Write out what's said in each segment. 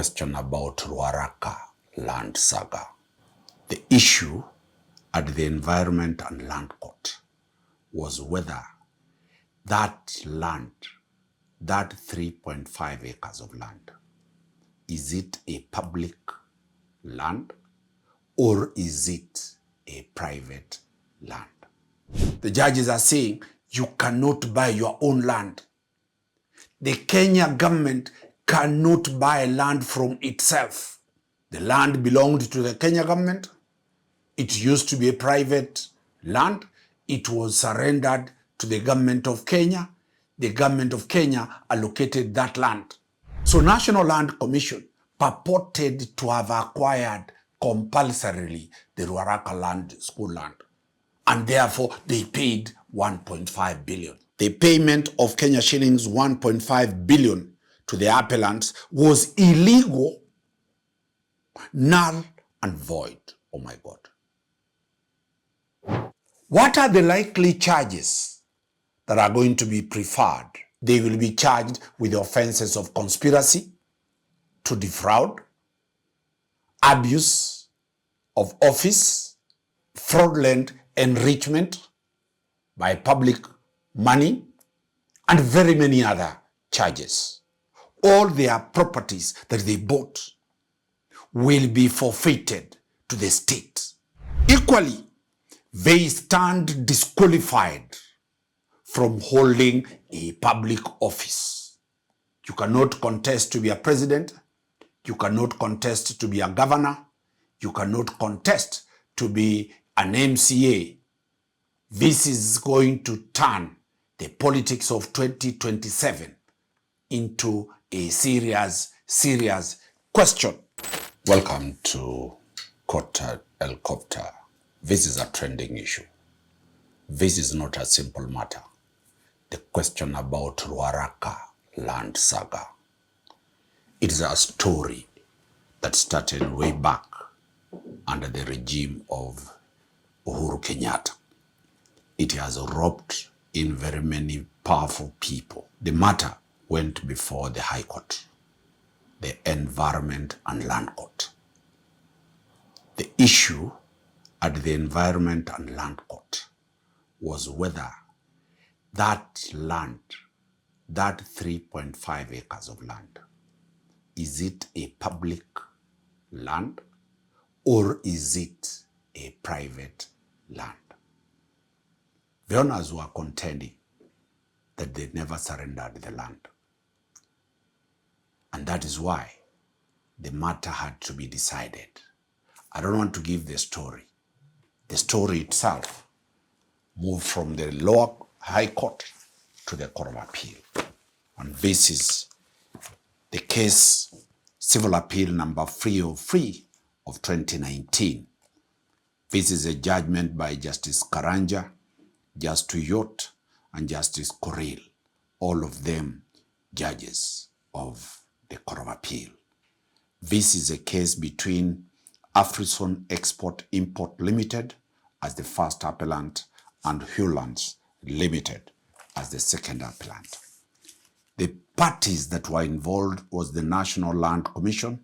question about Ruaraka land saga. The issue at the Environment and Land Court was whether that land, that 3.5 acres of land, is it a public land or is it a private land? The judges are saying you cannot buy your own land. The Kenya government cannot buy land from itself. The land belonged to the Kenya government. It used to be a private land. It was surrendered to the government of Kenya. The government of Kenya allocated that land. So National Land Commission purported to have acquired compulsorily the Ruaraka land, school land. And therefore they paid 1.5 billion. The payment of Kenya shillings 1.5 billion to the appellants was illegal, null and void. Oh my God. What are the likely charges that are going to be preferred? They will be charged with the offenses of conspiracy to defraud, abuse of office, fraudulent enrichment by public money, and very many other charges. All their properties that they bought will be forfeited to the state. Equally, they stand disqualified from holding a public office. You cannot contest to be a president. You cannot contest to be a governor. You cannot contest to be an MCA. This is going to turn the politics of 2027 into a serious question. Welcome to Court Helicopter. This is a trending issue. This is not a simple matter. The question about Ruaraka land saga. It is a story that started way back under the regime of Uhuru Kenyatta. It has roped in very many powerful people. The matter went before the High Court, the Environment and Land Court. The issue at the Environment and Land Court was whether that land, that 3.5 acres of land, is it a public land or is it a private land? The owners were contending that they never surrendered the land. And that is why the matter had to be decided. I don't want to give the story. The story itself moved from the lower High Court to the Court of Appeal. And this is the case, Civil Appeal number 303 of 2019. This is a judgment by Justice Karanja, Justice Yot, and Justice Koril, all of them judges of the Court of Appeal. This is a case between Afrison Export Import Limited as the first appellant and Hewlands Limited as the second appellant. The parties that were involved was the National Land Commission,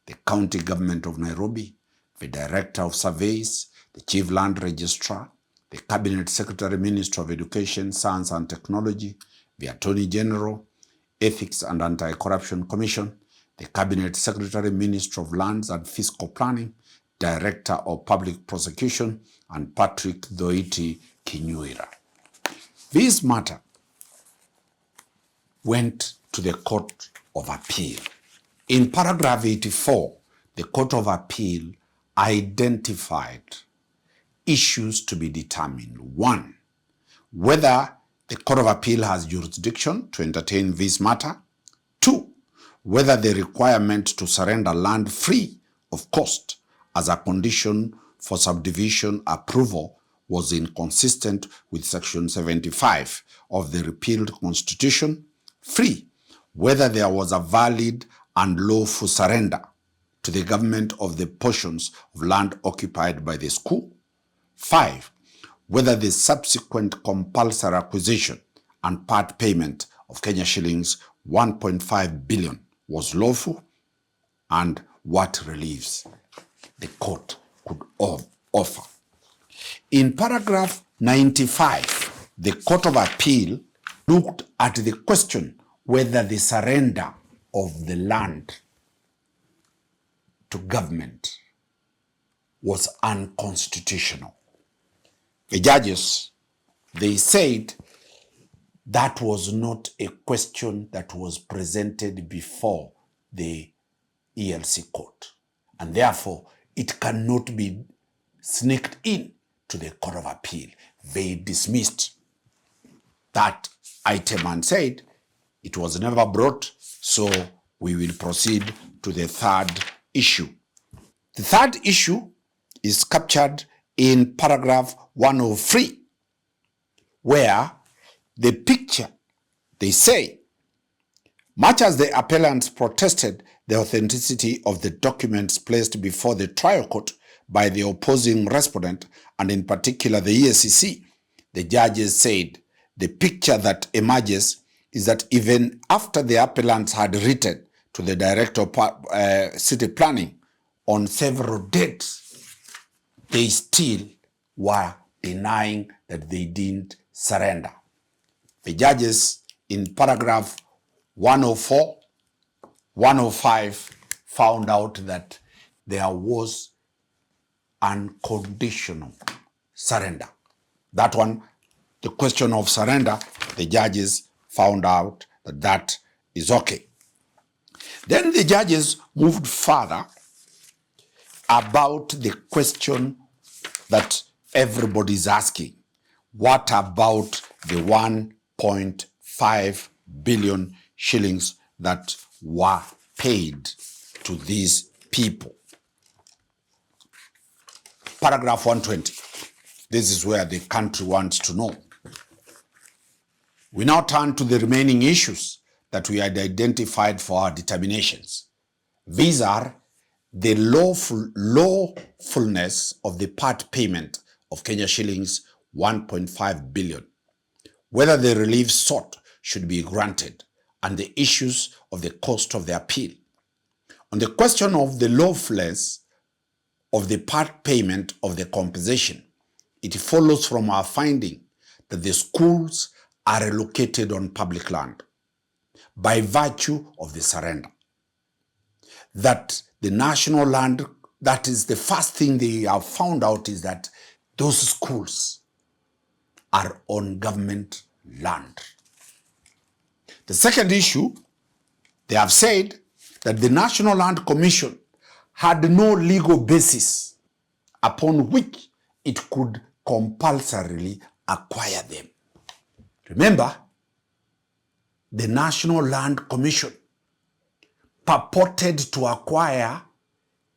the County Government of Nairobi, the Director of Surveys, the Chief Land Registrar, the Cabinet Secretary Minister of Education, Science and Technology, the Attorney General, Ethics and Anti-Corruption Commission, the Cabinet Secretary Minister of Lands and Fiscal Planning, Director of Public Prosecution, and Patrick Doiti Kinyuira. This matter went to the Court of Appeal. In paragraph 84, the Court of Appeal identified issues to be determined. One, whether the Court of Appeal has jurisdiction to entertain this matter. Two, whether the requirement to surrender land free of cost as a condition for subdivision approval was inconsistent with Section 75 of the repealed Constitution. Three, whether there was a valid and lawful surrender to the government of the portions of land occupied by the school. 5, whether the subsequent compulsory acquisition and part payment of Kenya shillings 1.5 billion was lawful. and what reliefs the court could offer. In paragraph 95, the Court of Appeal looked at the question whether the surrender of the land to government was unconstitutional. The judges, they said that was not a question that was presented before the ELC court, and therefore it cannot be sneaked in to the Court of Appeal. They dismissed that item and said it was never brought, so we will proceed to the third issue. The third issue is captured in paragraph 103, where the picture, they say, much as the appellants protested the authenticity of the documents placed before the trial court by the opposing respondent, and in particular the EACC, the judges said the picture that emerges is that even after the appellants had written to the Director of City Planning on several dates, they still were denying that they didn't surrender. The judges in paragraph 104, 105 found out that there was unconditional surrender. That one, the question of surrender, the judges found out that that is okay. Then the judges moved further about the question that everybody is asking. What about the 1.5 billion shillings that were paid to these people? Paragraph 120. This is where the country wants to know. We now turn to the remaining issues that we had identified for our determinations. These are the lawfulness of the part payment of Kenya shillings 1.5 billion, whether the relief sought should be granted, and the issues of the cost of the appeal. On the question of the lawfulness of the part payment of the compensation, it follows from our finding that the schools are located on public land by virtue of the surrender. That the national land, that is the first thing they have found out, is that those schools are on government land. The second issue, they have said that the National Land Commission had no legal basis upon which it could compulsorily acquire them. Remember, the National Land Commission purported to acquire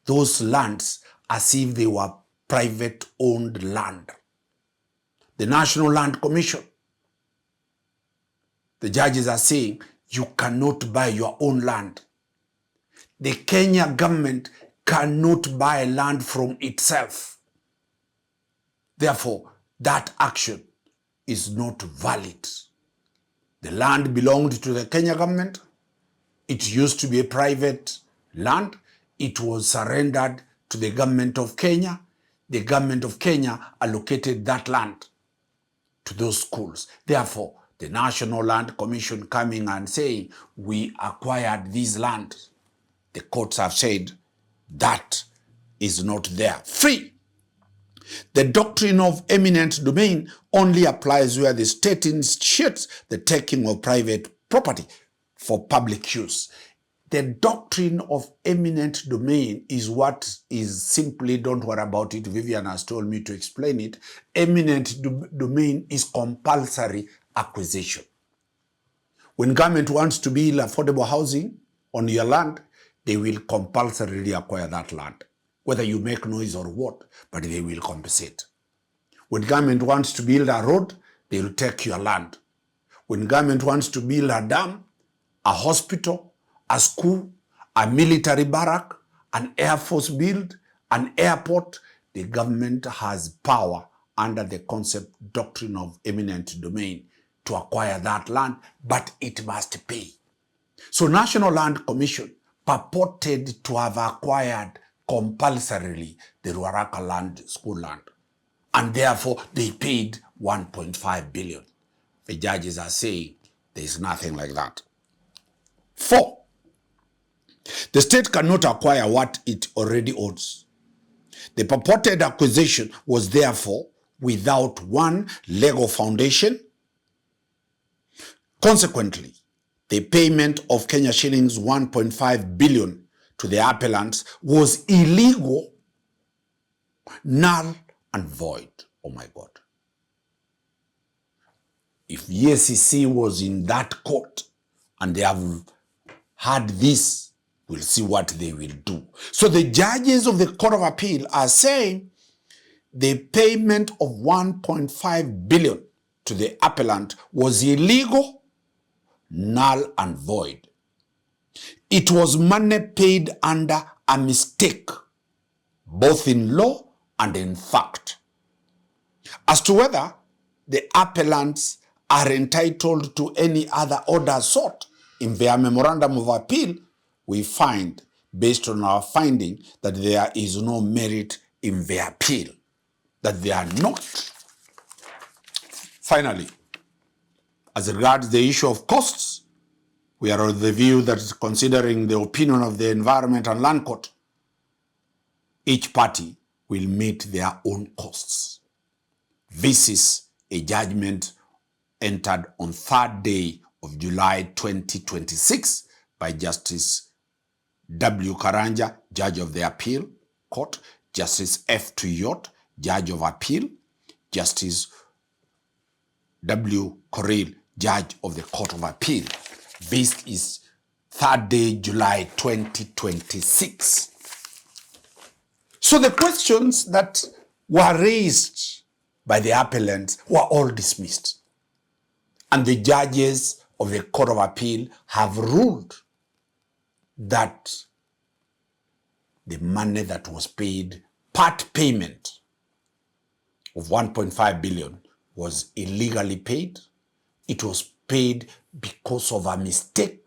those lands as if they were private-owned land. The National Land Commission, the judges are saying, you cannot buy your own land. The Kenya government cannot buy land from itself. Therefore, that action is not valid. The land belonged to the Kenya government. It used to be a private land. It was surrendered to the government of Kenya. The government of Kenya allocated that land to those schools. Therefore, the National Land Commission coming and saying, we acquired this land, the courts have said that is not there. 3, the doctrine of eminent domain only applies where the state initiates the taking of private property for public use. The doctrine of eminent domain is what is simply, don't worry about it, Vivian has told me to explain it. Eminent domain is compulsory acquisition. When government wants to build affordable housing on your land, they will compulsorily acquire that land, whether you make noise or what, but they will compensate. When government wants to build a road, they will take your land. When government wants to build a dam, a hospital, a school, a military barrack, an air force build, an airport, the government has power under the concept doctrine of eminent domain to acquire that land, but it must pay. So National Land Commission purported to have acquired compulsorily the Ruaraka land, school land, and therefore they paid 1.5 billion. The judges are saying there is nothing like that. 4, the state cannot acquire what it already owns. The purported acquisition was therefore without one legal foundation. Consequently, the payment of Kenya shillings 1.5 billion to the appellants was illegal, null and void. Oh my God. If EACC was in that court and they have had this, we'll see what they will do. So the judges of the Court of Appeal are saying the payment of 1.5 billion to the appellant was illegal, null and void. It was money paid under a mistake, both in law and in fact. As to whether the appellants are entitled to any other order sought in their memorandum of appeal, we find, based on our finding, that there is no merit in their appeal, that they are not. Finally, as regards the issue of costs, we are of the view that, considering the opinion of the Environment and Land Court, each party will meet their own costs. This is a judgment entered on 3rd day of July 2026 by Justice W. Karanja, Judge of the Appeal Court, Justice F. Tuyot, Judge of Appeal, Justice W. Coril, Judge of the Court of Appeal. This is 3rd day July 2026. So the questions that were raised by the appellants were all dismissed. And the judges of the Court of Appeal have ruled that the money that was paid, part payment of 1.5 billion, was illegally paid. It was paid because of a mistake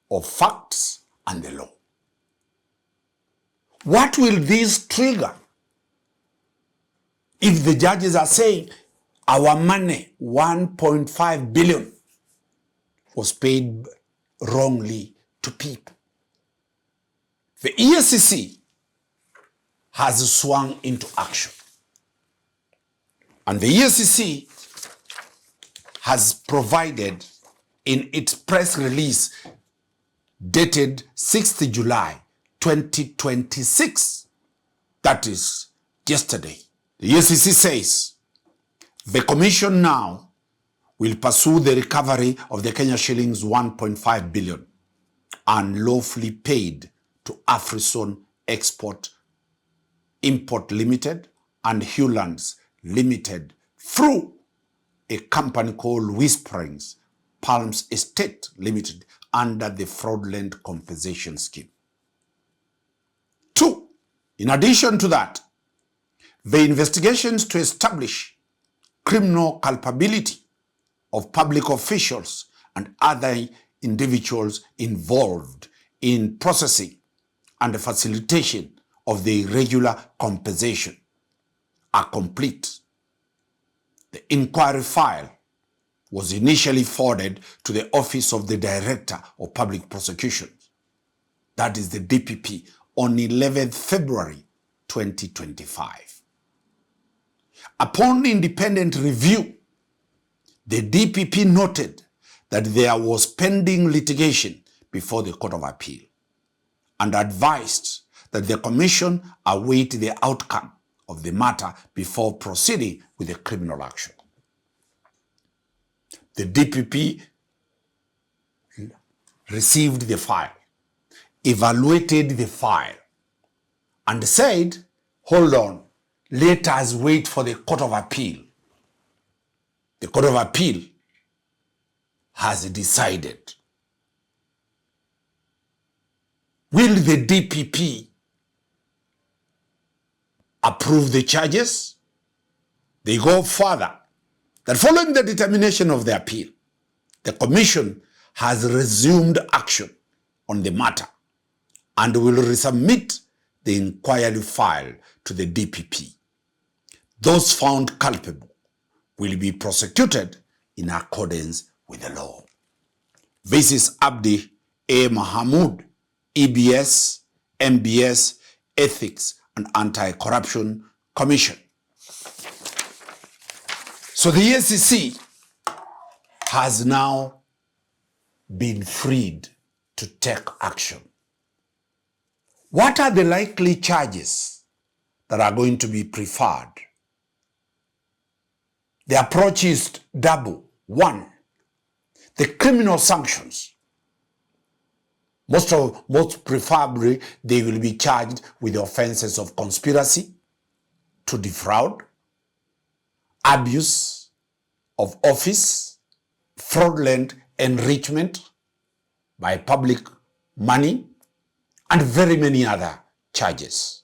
of facts and the law. What will this trigger if the judges are saying our money, 1.5 billion, was paid wrongly to people? The EACC has swung into action. And the EACC has provided in its press release dated 6th July 2026, that is yesterday, the EACC says the Commission now will pursue the recovery of the Kenya shillings 1.5 billion unlawfully paid to Afrizone Export Import Limited and Hewlands Limited through a company called Whisperings Palms Estate Limited under the fraudulent compensation scheme. 2, in addition to that, the investigations to establish criminal culpability of public officials and other individuals involved in processing and the facilitation of the irregular compensation are complete. The inquiry file was initially forwarded to the Office of the Director of Public Prosecutions, that is the DPP, on 11th February 2025. Upon independent review, the DPP noted that there was pending litigation before the Court of Appeal and advised that the Commission await the outcome of the matter before proceeding with the criminal action. The DPP received the file, evaluated the file, and said, hold on, let us wait for the Court of Appeal. The Court of Appeal has decided. Will the DPP approve the charges? They go further, that following the determination of the appeal, the Commission has resumed action on the matter and will resubmit the inquiry file to the DPP. Those found culpable will be prosecuted in accordance with the law. This is Abdi A. Mahamood, EBS, MBS, Ethics and Anti-Corruption Commission. So the EACC has now been freed to take action. What are the likely charges that are going to be preferred? The approach is double. One, the criminal sanctions. Most preferably, they will be charged with the offenses of conspiracy to defraud, abuse of office, fraudulent enrichment by public money, and very many other charges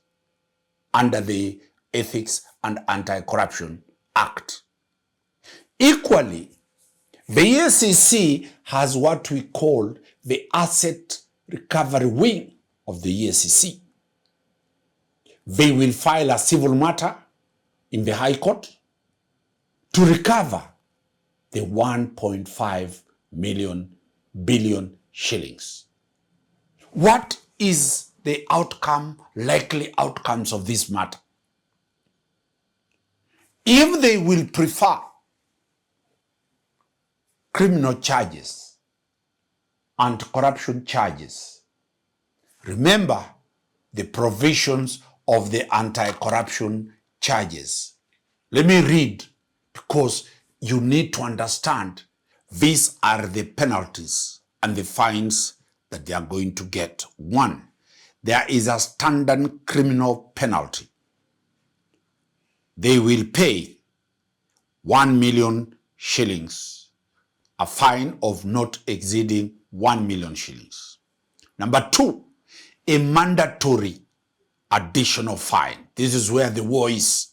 under the Ethics and Anti-Corruption Act. Equally, the EACC has what we call the Asset Recovery Wing of the EACC. They will file a civil matter in the High Court to recover the 1.5 billion shillings. What is the likely outcomes of this matter? If they will prefer criminal charges and corruption charges, remember the provisions of the anti-corruption charges. Let me read, because you need to understand these are the penalties and the fines that they are going to get. One, there is a standard criminal penalty. They will pay 1 million shillings, a fine of not exceeding 1 million shillings. Number two, a mandatory additional fine. This is where the war is.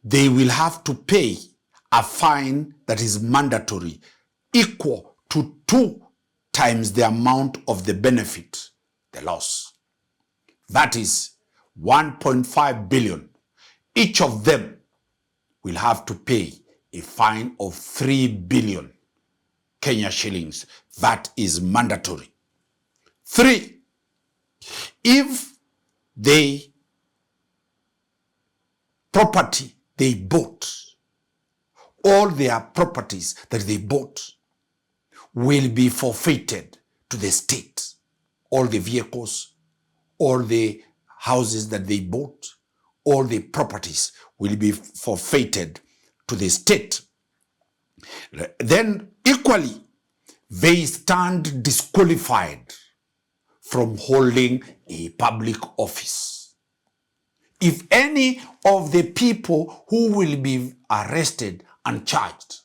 They will have to pay a fine that is mandatory, equal to 2 times the amount of the benefit, the loss. That is 1.5 billion. Each of them will have to pay a fine of 3 billion Kenya shillings. That is mandatory. 3, if the property they bought, all their properties that they bought will be forfeited to the state. All the vehicles, all the houses that they bought, all the properties will be forfeited to the state. Then equally, they stand disqualified from holding a public office. If any of the people who will be arrested and charged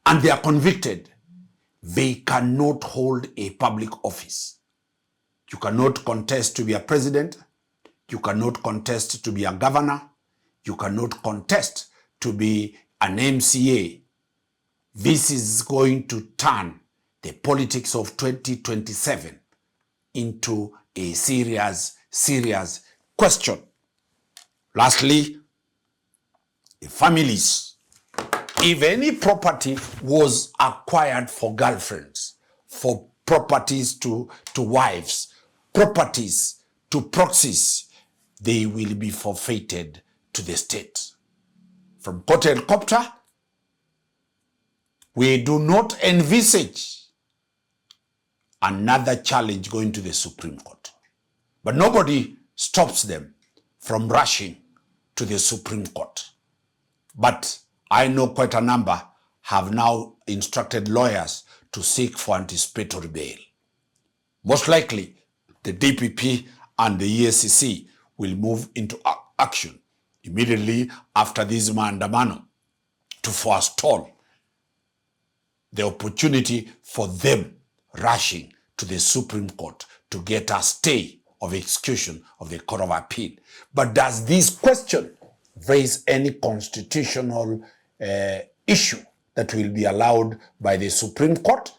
and they are convicted, they cannot hold a public office. You cannot contest to be a president. You cannot contest to be a governor. You cannot contest to be an MCA. This is going to turn the politics of 2027 into a serious question. Lastly, the families. If any property was acquired for girlfriends, for properties to wives, properties to proxies, they will be forfeited to the state. From court helicopter, we do not envisage another challenge going to the Supreme Court. But nobody stops them from rushing to the Supreme Court. But I know quite a number have now instructed lawyers to seek for anticipatory bail. Most likely, the DPP and the EACC will move into action immediately after this maandamano to forestall the opportunity for them rushing to the Supreme Court to get a stay of execution of the Court of Appeal. But does this question raise any constitutional issue that will be allowed by the Supreme Court?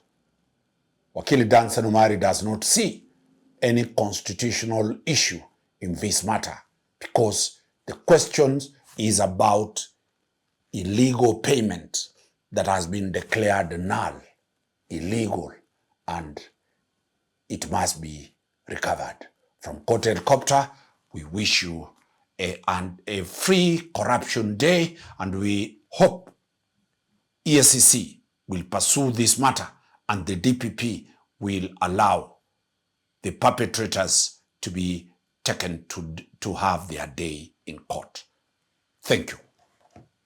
Wakili Dansan Umari does not see any constitutional issue in this matter because the question is about illegal payment that has been declared null, illegal, and it must be recovered. From Court Helicopter, we wish you a free corruption day, and we hope EACC will pursue this matter and the DPP will allow the perpetrators to be taken to have their day in court. Thank you.